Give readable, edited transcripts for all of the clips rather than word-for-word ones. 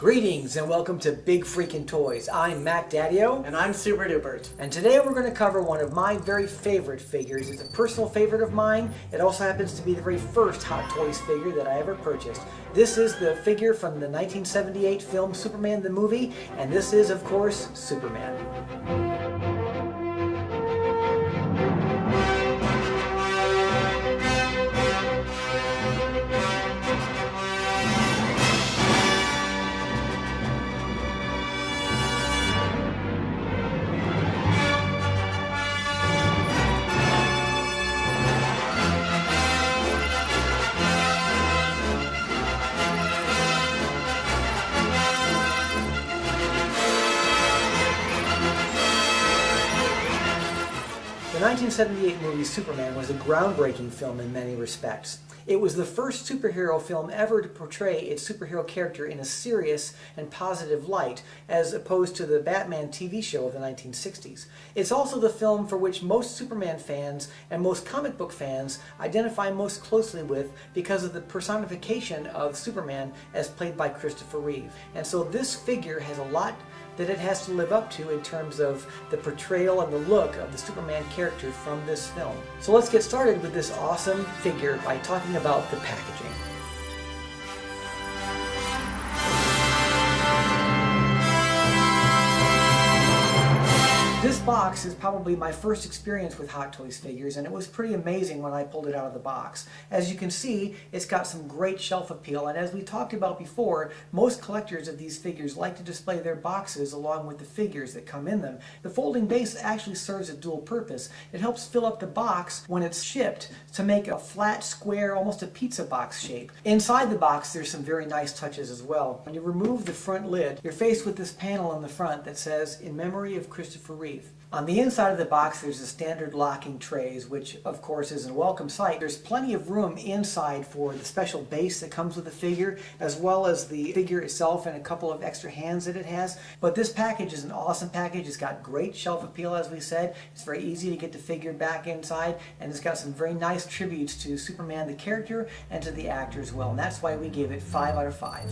Greetings and welcome to Big Freakin' Toys. I'm Mac Daddio. And I'm Super Dupert. And today we're going to cover one of my very favorite figures. It's a personal favorite of mine. It also happens to be the very first Hot Toys figure that I ever purchased. This is the figure from the 1978 film Superman the Movie, and this is, of course, Superman. The 1978 movie Superman was a groundbreaking film in many respects. It was the first superhero film ever to portray its superhero character in a serious and positive light, as opposed to the Batman TV show of the 1960s. It's also the film for which most Superman fans and most comic book fans identify most closely with because of the personification of Superman as played by Christopher Reeve. And so this figure has a lot that it has to live up to in terms of the portrayal and the look of the Superman character from this film. So let's get started with this awesome figure by talking about the packaging. This box is probably my first experience with Hot Toys figures, and it was pretty amazing when I pulled it out of the box. As you can see, it's got some great shelf appeal, and as we talked about before, most collectors of these figures like to display their boxes along with the figures that come in them. The folding base actually serves a dual purpose. It helps fill up the box when it's shipped to make a flat, square, almost a pizza box shape. Inside the box, there's some very nice touches as well. When you remove the front lid, you're faced with this panel in the front that says, "In memory of Christopher Reeve." On the inside of the box there's the standard locking trays, which of course is a welcome sight. There's plenty of room inside for the special base that comes with the figure, as well as the figure itself and a couple of extra hands that it has. But this package is an awesome package. It's got great shelf appeal, as we said. It's very easy to get the figure back inside, and it's got some very nice tributes to Superman the character and to the actor as well. And that's why we gave it 5 out of 5.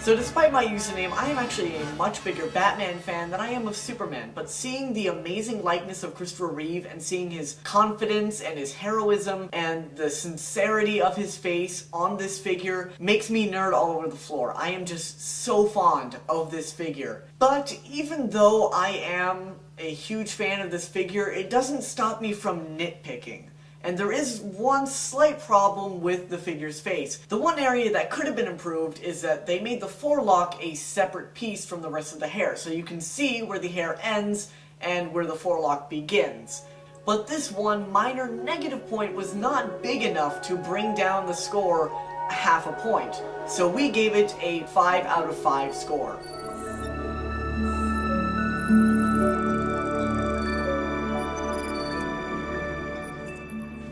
So despite my username, I am actually a much bigger Batman fan than I am of Superman, but seeing the amazing likeness of Christopher Reeve and seeing his confidence and his heroism and the sincerity of his face on this figure makes me nerd all over the floor. I am just so fond of this figure. But even though I am a huge fan of this figure, it doesn't stop me from nitpicking. And there is one slight problem with the figure's face. The one area that could have been improved is that they made the forelock a separate piece from the rest of the hair, so you can see where the hair ends and where the forelock begins. But this one minor negative point was not big enough to bring down the score half a point. So we gave it a 5 out of 5 score.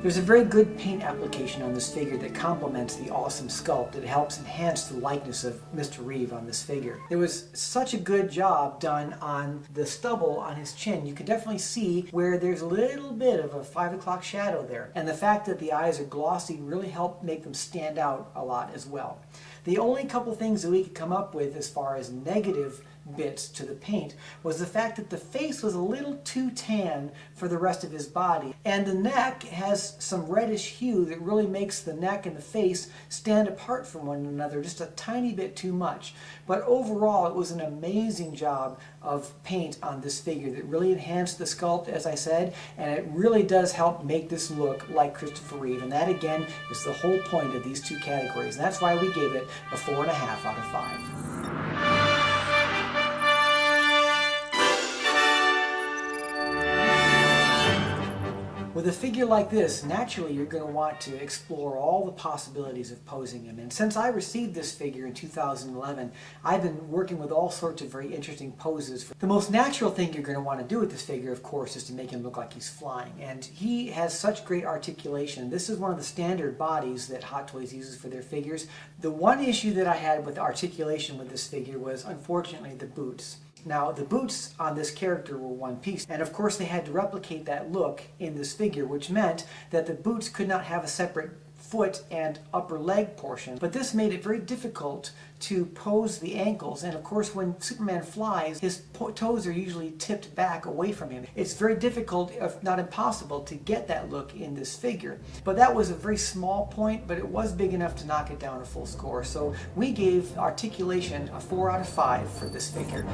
There's a very good paint application on this figure that complements the awesome sculpt. It helps enhance the likeness of Mr. Reeve on this figure. There was such a good job done on the stubble on his chin. You can definitely see where there's a little bit of a 5 o'clock shadow there. And the fact that the eyes are glossy really helped make them stand out a lot as well. The only couple things that we could come up with as far as negative bits to the paint was the fact that the face was a little too tan for the rest of his body, and the neck has some reddish hue that really makes the neck and the face stand apart from one another just a tiny bit too much. But overall it was an amazing job of paint on this figure that really enhanced the sculpt, as I said, and it really does help make this look like Christopher Reeve, and that again is the whole point of these two categories, and that's why we gave it a 4.5 out of 5. With a figure like this, naturally you're going to want to explore all the possibilities of posing him. And since I received this figure in 2011, I've been working with all sorts of very interesting poses. The most natural thing you're going to want to do with this figure, of course, is to make him look like he's flying. And he has such great articulation. This is one of the standard bodies that Hot Toys uses for their figures. The one issue that I had with articulation with this figure was, unfortunately, the boots. Now, the boots on this character were one piece, and of course they had to replicate that look in this figure, which meant that the boots could not have a separate foot and upper leg portion, but this made it very difficult to pose the ankles, and of course when Superman flies, his toes are usually tipped back away from him. It's very difficult, if not impossible, to get that look in this figure. But that was a very small point, but it was big enough to knock it down a full score. So we gave Articulation a 4 out of 5 for this figure.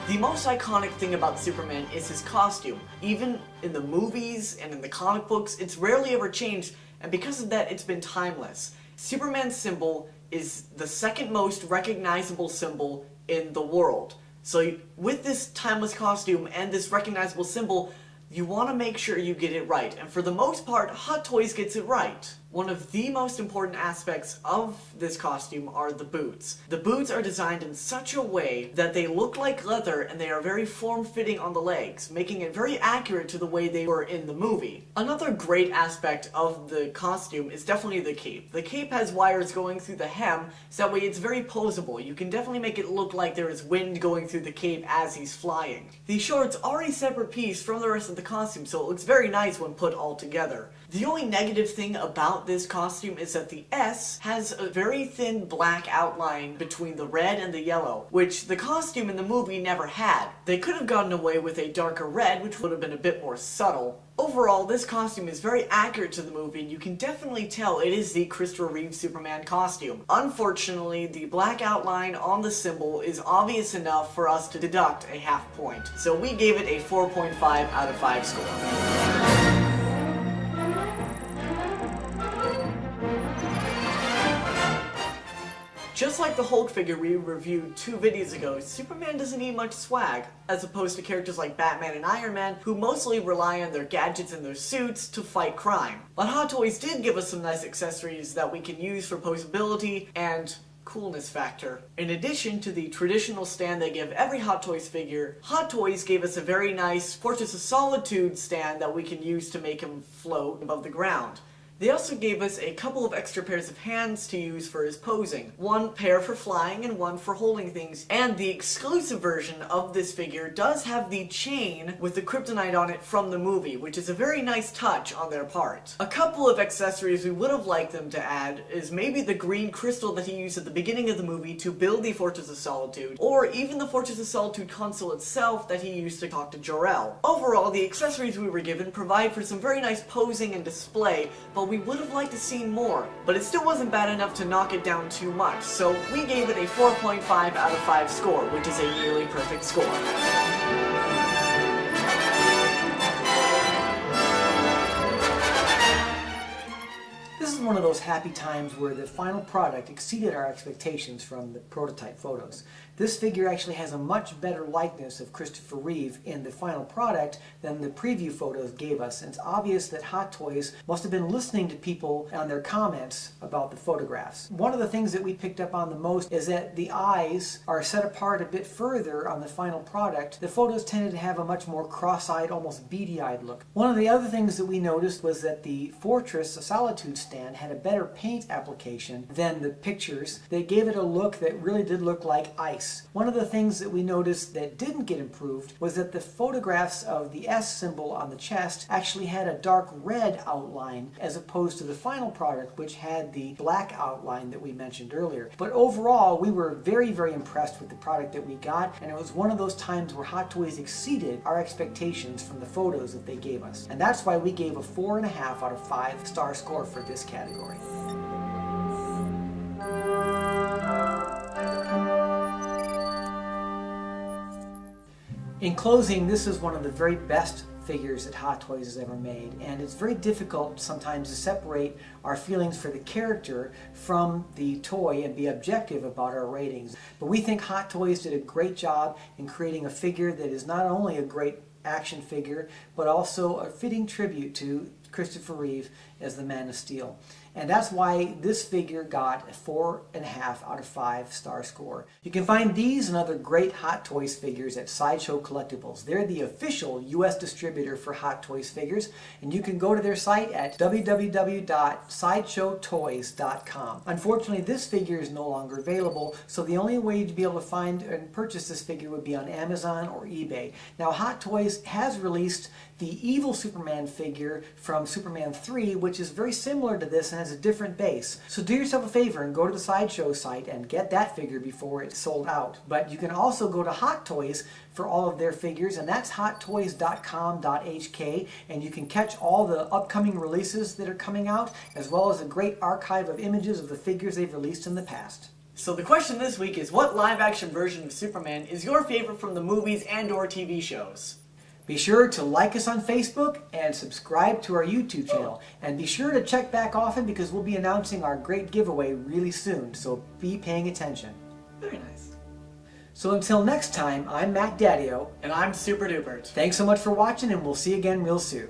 The most iconic thing about Superman is his costume. Even in the movies and in the comic books, it's rarely ever changed, and because of that, it's been timeless. Superman's symbol is the second most recognizable symbol in the world. So with this timeless costume and this recognizable symbol, you want to make sure you get it right, and for the most part, Hot Toys gets it right. One of the most important aspects of this costume are the boots. The boots are designed in such a way that they look like leather and they are very form-fitting on the legs, making it very accurate to the way they were in the movie. Another great aspect of the costume is definitely the cape. The cape has wires going through the hem, so that way it's very posable. You can definitely make it look like there is wind going through the cape as he's flying. The shorts are a separate piece from the rest of the costume, so it looks very nice when put all together. The only negative thing about this costume is that the S has a very thin black outline between the red and the yellow, which the costume in the movie never had. They could have gotten away with a darker red, which would have been a bit more subtle. Overall, this costume is very accurate to the movie, and you can definitely tell it is the Christopher Reeve Superman costume. Unfortunately, the black outline on the symbol is obvious enough for us to deduct a half point. So we gave it a 4.5 out of 5 score. Just like the Hulk figure we reviewed 2 videos ago, Superman doesn't need much swag, as opposed to characters like Batman and Iron Man, who mostly rely on their gadgets and their suits to fight crime. But Hot Toys did give us some nice accessories that we can use for posability and coolness factor. In addition to the traditional stand they give every Hot Toys figure, Hot Toys gave us a very nice Fortress of Solitude stand that we can use to make him float above the ground. They also gave us a couple of extra pairs of hands to use for his posing. One pair for flying and one for holding things. And the exclusive version of this figure does have the chain with the kryptonite on it from the movie, which is a very nice touch on their part. A couple of accessories we would have liked them to add is maybe the green crystal that he used at the beginning of the movie to build the Fortress of Solitude, or even the Fortress of Solitude console itself that he used to talk to Jor-El. Overall, the accessories we were given provide for some very nice posing and display, but we would have liked to see more, but it still wasn't bad enough to knock it down too much, so we gave it a 4.5 out of 5 score, which is a nearly perfect score. This is one of those happy times where the final product exceeded our expectations from the prototype photos. This figure actually has a much better likeness of Christopher Reeve in the final product than the preview photos gave us, and it's obvious that Hot Toys must have been listening to people on their comments about the photographs. One of the things that we picked up on the most is that the eyes are set apart a bit further on the final product. The photos tended to have a much more cross-eyed, almost beady-eyed look. One of the other things that we noticed was that the Fortress of Solitude stand had a better paint application than the pictures. They gave it a look that really did look like ice. One of the things that we noticed that didn't get improved was that the photographs of the S symbol on the chest actually had a dark red outline as opposed to the final product, which had the black outline that we mentioned earlier. But overall, we were very, very impressed with the product that we got, and it was one of those times where Hot Toys exceeded our expectations from the photos that they gave us. And that's why we gave a 4.5 out of 5 star score for this category. In closing, this is one of the very best figures that Hot Toys has ever made, and it's very difficult sometimes to separate our feelings for the character from the toy and be objective about our ratings. But we think Hot Toys did a great job in creating a figure that is not only a great action figure, but also a fitting tribute to Christopher Reeve as the Man of Steel. and that's why this figure got a 4.5 out of 5 star score. You can find these and other great Hot Toys figures at Sideshow Collectibles. They're the official US distributor for Hot Toys figures, and you can go to their site at www.sideshowtoys.com. Unfortunately, this figure is no longer available, so the only way to be able to find and purchase this figure would be on Amazon or eBay. Now, Hot Toys has released the evil Superman figure from Superman 3, which is very similar to this and has a different base. So do yourself a favor and go to the Sideshow site and get that figure before it's sold out. But you can also go to Hot Toys for all of their figures, and that's hottoys.com.hk, and you can catch all the upcoming releases that are coming out, as well as a great archive of images of the figures they've released in the past. So the question this week is, what live-action version of Superman is your favorite from the movies and/or TV shows? Be sure to like us on Facebook and subscribe to our YouTube channel. And be sure to check back often because we'll be announcing our great giveaway really soon, so be paying attention. Very nice. So until next time, I'm Matt Daddio. And I'm Super Dupert. Thanks so much for watching, and we'll see you again real soon.